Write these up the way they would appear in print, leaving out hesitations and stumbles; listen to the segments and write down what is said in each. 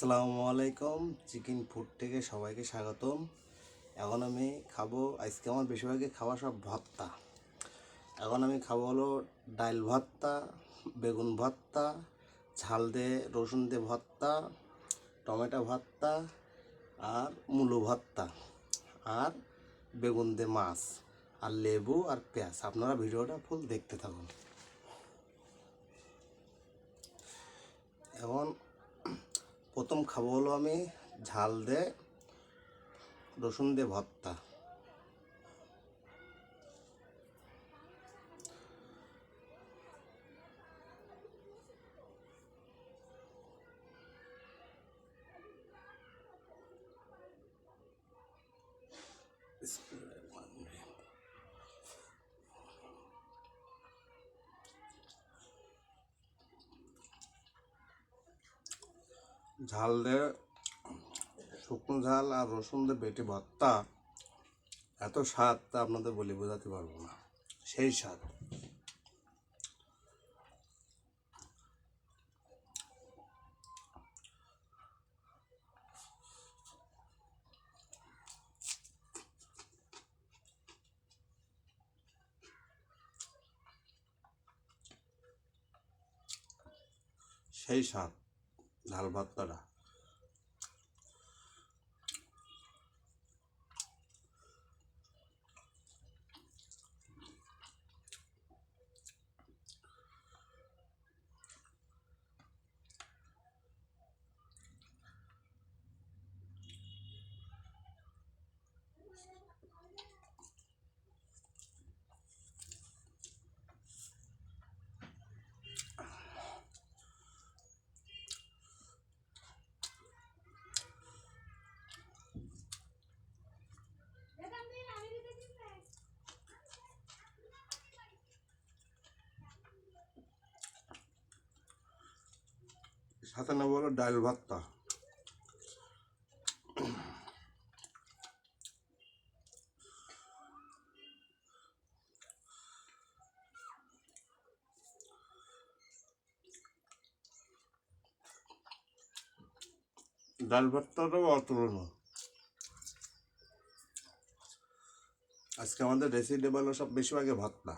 আসসালামু আলাইকুম। Chicken food থেকে সবাইকে স্বাগতম। এখন আমি খাবো, আজকে আমার বেশিরভাগই খাওয়া সব ভর্তা। এখন আমি খাবো হলো ডাল ভর্তা, বেগুন ভর্তা, ঝাল দিয়ে রসুন দিয়ে ভর্তা, টমেটো ভর্তা, আর মূলো ভর্তা, আর বেগুন দিয়ে মাছ, আর লেবু আর পেঁয়াজ। আপনারা ভিডিওটা ফুল দেখতে থাকুন। এখন প্রথম খাবো হলো আমি ঝাল দিয়ে রসুন দিয়ে ভর্তা। ঝাল দিয়ে শুকনো ঝাল আর রসুন দিয়ে বেটে ভর্তা, এত স্বাদ তা আপনাদের বলে বোঝাতে পারবো না। সেই স্বাদ। সেই স্বাদ ঝাল ভর্তাটা। সাথে নেব হলো ডাল ভর্তা। ডাল ভর্তাটাও অতুলনীয়। আজকে আমাদের রেসিপি হলো সব বেশিরভাগই ভর্তা।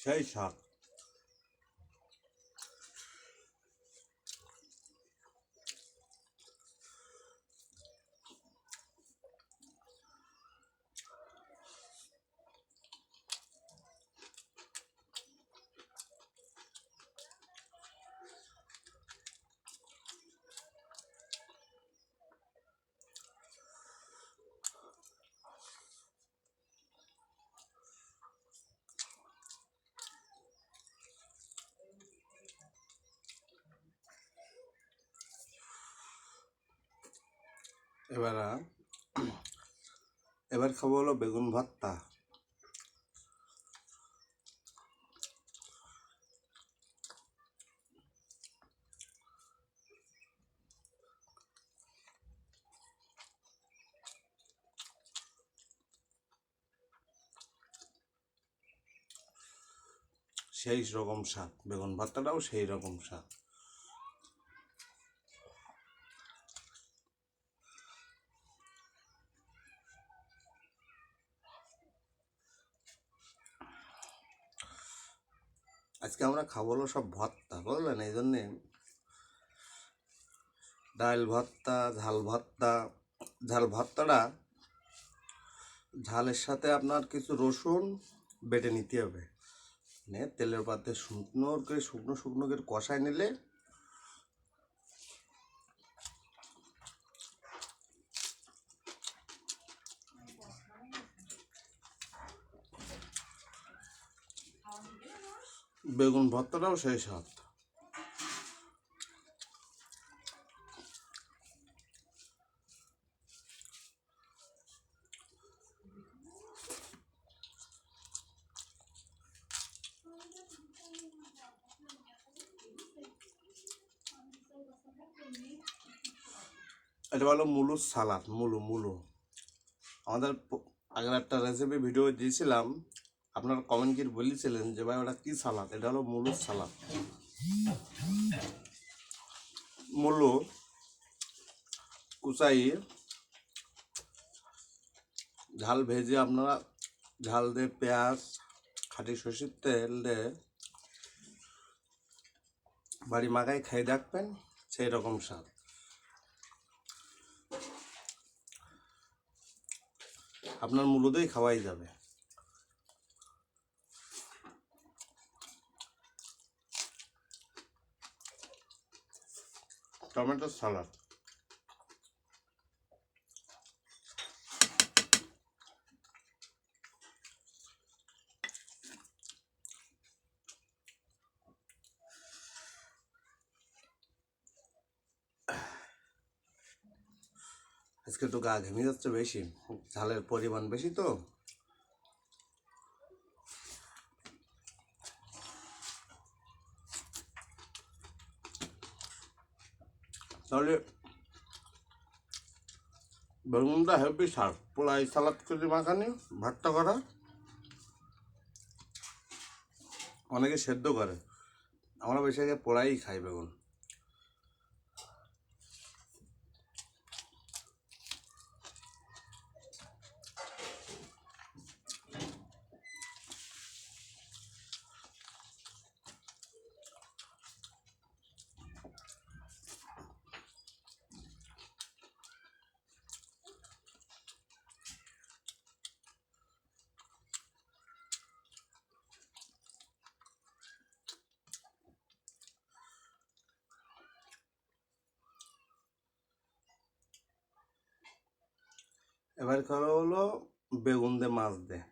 সেই স্বাদ। এবার এবার খাবো হলো বেগুন ভর্তা। সেই রকম স্বাদ, বেগুন ভর্তাটাও সেই রকম স্বাদ। আজকে আমরা খাবো হলো সব ভর্তা, বুঝলেন? এই জন্যে ডাল ভর্তা, ঝাল ভর্তা। ঝাল ভর্তাটা ঝালের সাথে আপনার কিছু রসুন বেটে নিতে হবে, তেলের পাতে শুকনো শুকনো করে কষায় নিলে বেগুন ভর্তাটাও সেই স্বাদ। এটা হলো মুলো সালাদ। মুলো মুলো আমাদের আগের একটা রেসিপি ভিডিও দিয়েছিলাম, আপনারা কমেন্ট করে বলেছিলেন যে ভাই ওটা কী সালাদ। এটা হলো মুলো সালাদ। মুলো কুচাইয়ে ঝাল ভেজে আপনারা ঝাল দিয়ে পেঁয়াজ খাঁটি সরষের তেল দিয়ে বাড়ি মাখাই খাই দেখবেন, সেই রকম স্বাদ। আপনার মূলো দিয়েই খাওয়াই যাবে। টমেটো সালাদ। আজকে তো গা ঘেমে যাচ্ছে বেশি, ঝালের পরিমাণ বেশি তো। তাহলে বেগুনটা হেভি সার, পোলাই সালাদ করে মাখানি ভাতটা করা। অনেকে সেদ্ধ করে, আমরা বেশি আগে পোড়াই খাই বেগুন। এবার খাওয়া হলো বেগুন দিয়ে মাছ দিয়ে।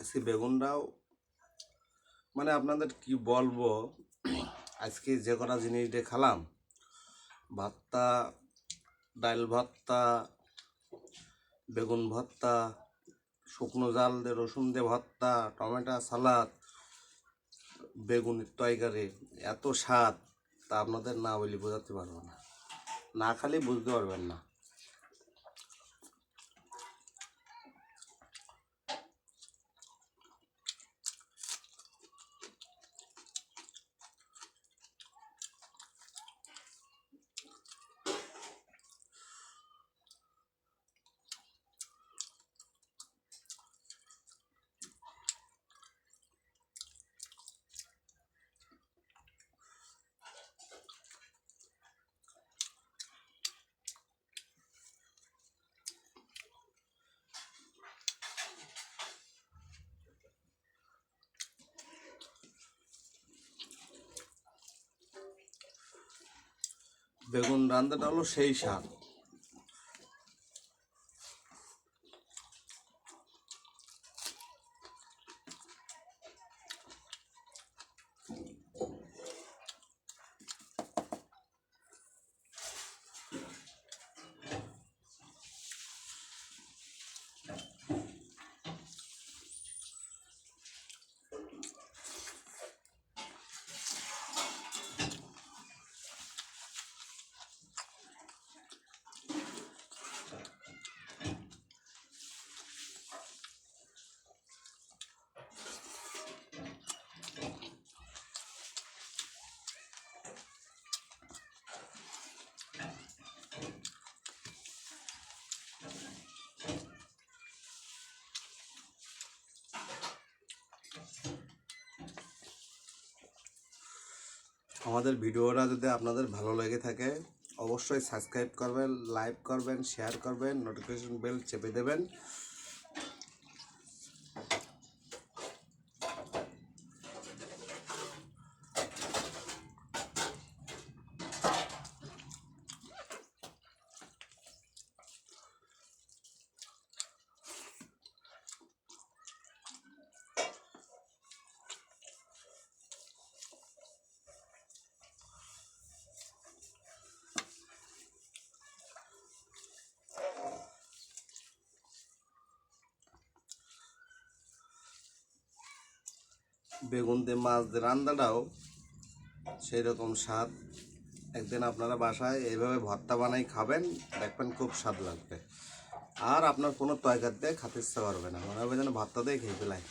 আজকে বেগুনটাও মানে আপনাদের কি বলবো, আজকে যে কটা জিনিস দিয়ে খালাম, ভর্তা, ডাল ভর্তা, বেগুন ভর্তা, শুকনো জাল দিয়ে রসুন দিয়ে ভর্তা, টমেটো সালাদ, বেগুনের তরকারি, এত স্বাদ তা আপনাদের না বলি বোঝাতে পারবো না, না খালি বুঝতে পারবেন না। বেগুন রান্নাটা হলো সেই স্বাদ। আমাদের ভিডিওটা যদি আপনাদের ভালো লেগে থাকে অবশ্যই সাবস্ক্রাইব করবেন, লাইক করবেন, শেয়ার করবেন, নোটিফিকেশন বেল চেপে দেবেন। বেগুন দিয়ে মাছ দিয়ে রান্নাটাও সেই রকম স্বাদ। একদিন আপনারা বাসায় এইভাবে ভর্তা বানাই খাবেন, দেখবেন খুব স্বাদ লাগবে। আর আপনার কোনো তরকারি দিয়ে খেতে ইচ্ছা করবে না, মনে হবে যেন ভর্তা দিয়ে খেয়ে ফেলায়।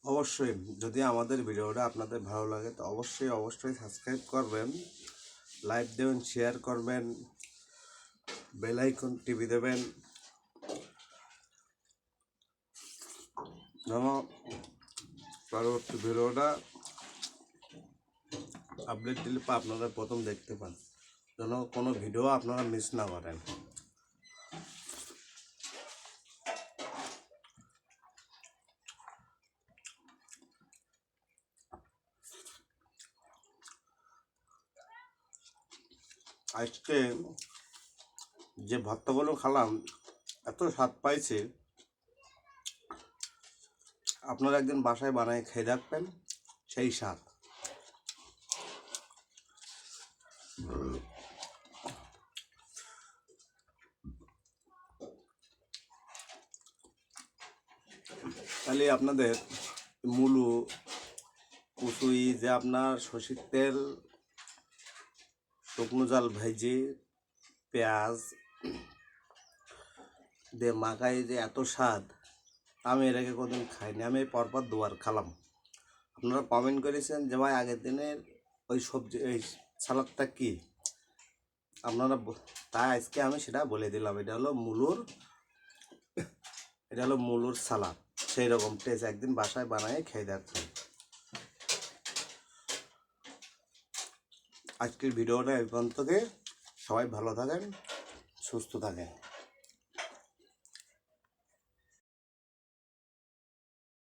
অবশ্যই যদি আমাদের ভিডিওটা আপনাদের ভালো লাগে তো অবশ্যই সাবস্ক্রাইব করবেন, লাইক দেবেন, শেয়ার করবেন, বেল আইকন টিপে দেবেন যেন পরবর্তী ভিডিওটা আপডেট দিলে আপনারা প্রথম দেখতে পান, যেন কোনো ভিডিও আপনারা মিস না করেন। আজকে যে ভর্তাগুলো খেলাম এত স্বাদ পাইছে, আপনারা একদিন বাসায় বানায় খেয়ে দেখবেন সেই স্বাদ। তাহলে আপনাদের মুলু কুচুই যে আপনার সর্ষের তেল, শুকনো জাল ভেজে পেঁয়াজ দিয়ে মাখাই যে এত স্বাদ, আমি এর আগে কোনোদিন খাইনি। আমি পরপর দুবার খেলাম। আপনারা কমেন্ট করেছেন যে ভাই আগের দিনের ওই সবজি এই সালাদটা কি, আপনারা তাই আজকে আমি সেটা বলে দিলাম। এটা হলো মুলোর সালাদ, সেই রকম টেস্ট। একদিন বাসায় বানায় খেয়ে দেখবেন। আজকের ভিডিওটা এই পর্যন্ত, সবাই ভালো থাকেন, সুস্থ থাকেন।